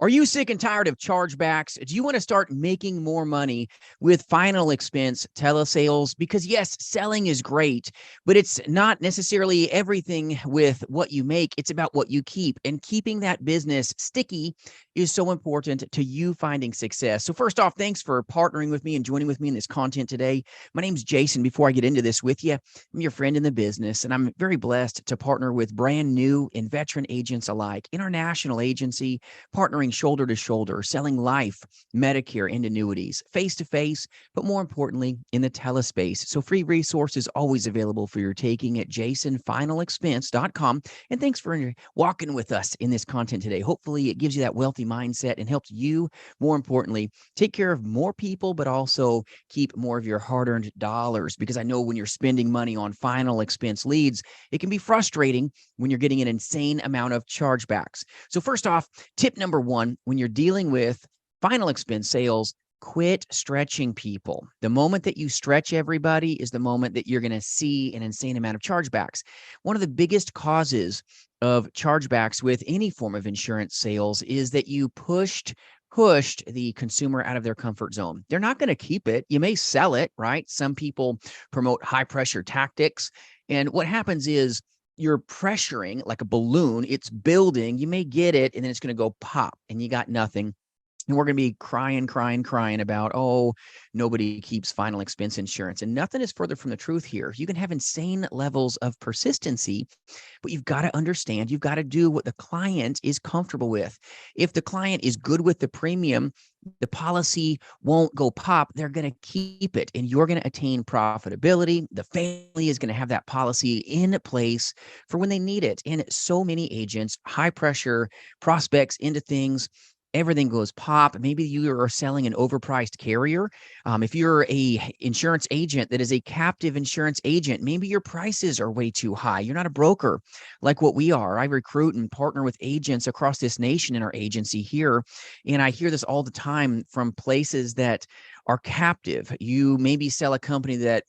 Are you sick and tired of chargebacks? Do you want to start making more money with final expense telesales? Because yes, selling is great, but it's not necessarily everything with what you make. It's about what you keep, and keeping that business sticky is so important to you finding success. So first off, thanks for partnering with me and joining with me in this content today. My name's Jason. Before I get into this with you, I'm your friend in the business, and I'm very blessed to partner with brand new and veteran agents alike in our national agency, partnering shoulder to shoulder, selling life, Medicare, and annuities, face to face, but more importantly, in the telespace. So free resources always available for your taking at jasonfinalexpense.com. And thanks for walking with us in this content today. Hopefully it gives you that wealthy mindset and helps you, more importantly, take care of more people, but also keep more of your hard-earned dollars. Because I know when you're spending money on final expense leads, it can be frustrating when you're getting an insane amount of chargebacks. So first off, tip number one, when you're dealing with final expense sales, quit stretching people. The moment that you stretch everybody is the moment that you're going to see an insane amount of chargebacks. One of the biggest causes of chargebacks with any form of insurance sales is that you pushed the consumer out of their comfort zone. They're not going to keep it. You may sell it, right? Some people promote high pressure tactics. And what happens is you're pressuring like a balloon. It's building. You may get it, and then it's going to go pop, and you got nothing. And we're going to be crying about, oh, nobody keeps final expense insurance. And nothing is further from the truth here. You can have insane levels of persistency, but you've got to understand, you've got to do what the client is comfortable with. If the client is good with the premium, the policy won't go pop. They're going to keep it, and you're going to attain profitability. The family is going to have that policy in place for when they need it. And so many agents, high pressure prospects into things, everything goes pop. Maybe you are selling an overpriced carrier. If you're a insurance agent that is a captive insurance agent, maybe your prices are way too high. You're not a broker like what we are. I recruit and partner with agents across this nation in our agency here. And I hear this all the time from places that are captive. You maybe sell a company that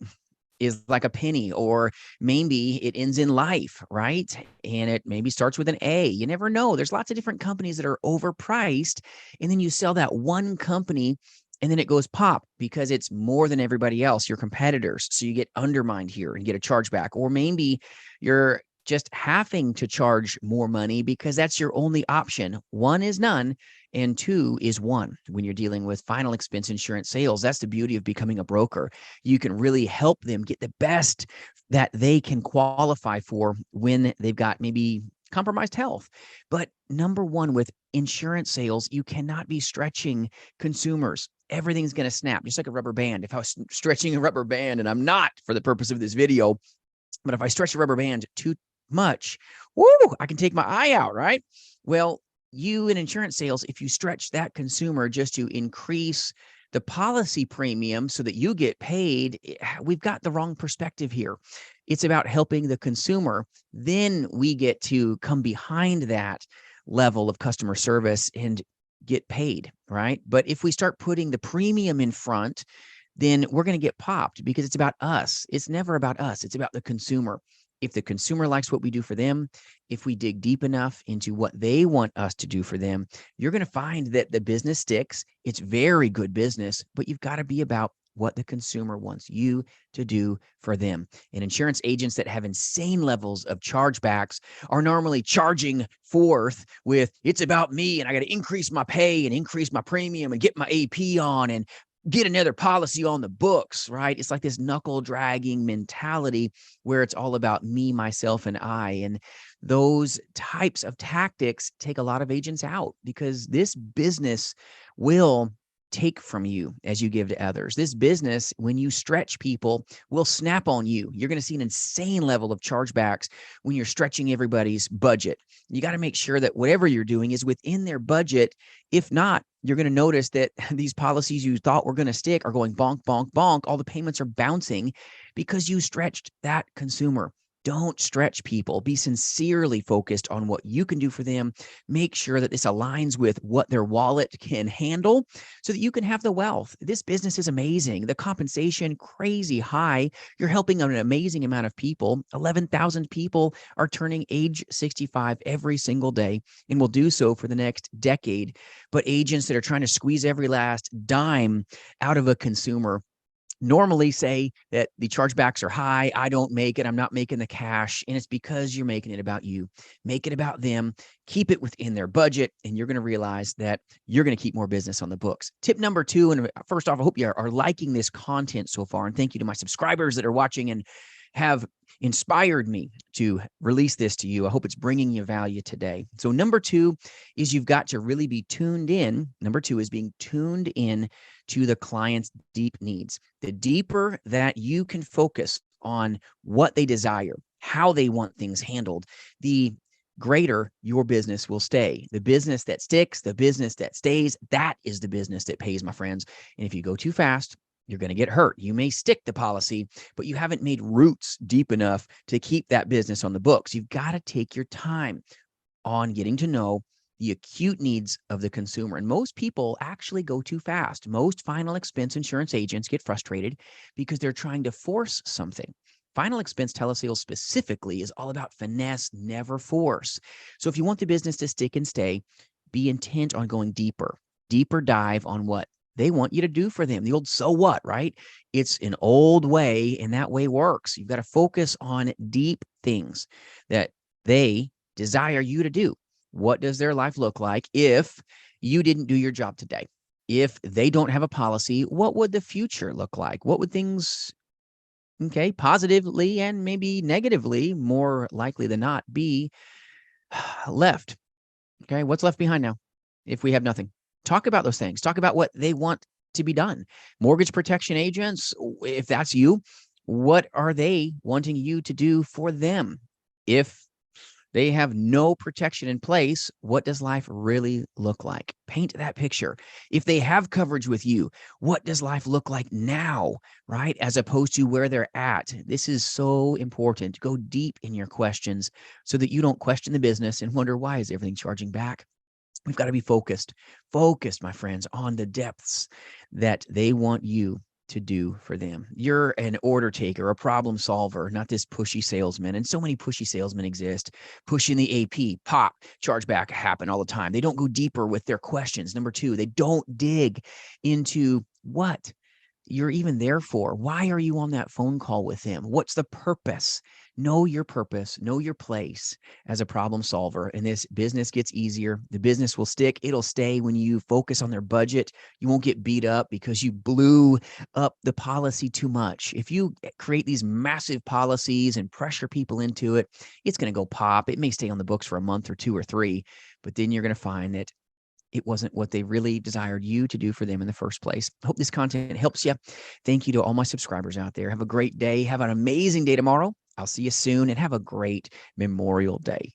is like a penny, or maybe it ends in life, right? And it maybe starts with an A. You never know. There's lots of different companies that are overpriced. And then you sell that one company, and then it goes pop because it's more than everybody else, your competitors. So you get undermined here and get a chargeback. Or maybe you're just having to charge more money because that's your only option. One is none, and two is one. When you're dealing with final expense insurance sales, that's the beauty of becoming a broker. You can really help them get the best that they can qualify for when they've got maybe compromised health. But number one, with insurance sales, you cannot be stretching consumers. Everything's going to snap, just like a rubber band. If I was stretching a rubber band, and I'm not for the purpose of this video, but if I stretch a rubber band too much, I can take my eye out, right? Well, you in insurance sales, if you stretch that consumer just to increase the policy premium so that you get paid, we've got the wrong perspective here. It's about helping the consumer. Then we get to come behind that level of customer service and get paid, right? But if we start putting the premium in front, then we're going to get popped because it's about us. It's never about us. It's about the consumer. If the consumer likes what we do for them, if we dig deep enough into what they want us to do for them, you're going to find that the business sticks. It's very good business, but you've got to be about what the consumer wants you to do for them. And insurance agents that have insane levels of chargebacks are normally charging forth with, it's about me, and I got to increase my pay and increase my premium and get my AP on and get another policy on the books, right? It's like this knuckle dragging mentality where it's all about me, myself, and I. And those types of tactics take a lot of agents out because this business will take from you as you give to others. This business, when you stretch people, will snap on you. You're going to see an insane level of chargebacks when you're stretching everybody's budget. You got to make sure that whatever you're doing is within their budget. If not, you're going to notice that these policies you thought were going to stick are going bonk, bonk, bonk. All the payments are bouncing because you stretched that consumer. Don't stretch people. Be sincerely focused on what you can do for them. Make sure that this aligns with what their wallet can handle so that you can have the wealth. This business is amazing. The compensation, crazy high. You're helping an amazing amount of people. 11,000 people are turning age 65 every single day and will do so for the next decade. But agents that are trying to squeeze every last dime out of a consumer normally say that the chargebacks are high. I don't make it. I'm not making the cash. And it's because you're making it about you. Make it about them. Keep it within their budget. And you're going to realize that you're going to keep more business on the books. Tip number 2. And first off, I hope you are liking this content so far. And thank you to my subscribers that are watching and have inspired me to release this to you. I hope it's bringing you value today. So number 2 is you've got to really be tuned in. Number 2 is being tuned in to the client's deep needs. The deeper that you can focus on what they desire, how they want things handled, the greater your business will stay. The business that sticks, the business that stays, that is the business that pays, my friends. And if you go too fast, you're going to get hurt. You may stick the policy, but you haven't made roots deep enough to keep that business on the books. You've got to take your time on getting to know the acute needs of the consumer. And most people actually go too fast. Most final expense insurance agents get frustrated because they're trying to force something. Final expense telesales specifically is all about finesse, never force. So if you want the business to stick and stay, be intent on going deeper dive on what they want you to do for them. The old so what, right? It's an old way, and that way works. You've got to focus on deep things that they desire you to do. What does their life look like if you didn't do your job today? If they don't have a policy, what would the future look like? What would things, positively and maybe negatively, more likely than not, be left? Okay, what's left behind now if we have nothing? Talk about those things. Talk about what they want to be done. Mortgage protection agents, if that's you, what are they wanting you to do for them? If they have no protection in place, what does life really look like? Paint that picture. If they have coverage with you, what does life look like now, right? As opposed to where they're at. This is so important. Go deep in your questions so that you don't question the business and wonder, why is everything charging back? We've got to be focused, my friends, on the depths that they want you to do for them. You're an order taker, a problem solver, not this pushy salesman. And so many pushy salesmen exist, pushing the AP, pop, chargeback happen all the time. They don't go deeper with their questions. Number 2, they don't dig into what you're even there for. Why are you on that phone call with them? What's the purpose? Know your purpose, know your place as a problem solver, and this business gets easier. The business will stick. It'll stay when you focus on their budget. You won't get beat up because you blew up the policy too much. If you create these massive policies and pressure people into it, it's going to go pop. It may stay on the books for a month or 2 or 3, but then you're going to find that it wasn't what they really desired you to do for them in the first place. Hope this content helps you. Thank you to all my subscribers out there. Have a great day. Have an amazing day tomorrow. I'll see you soon, and have a great Memorial Day.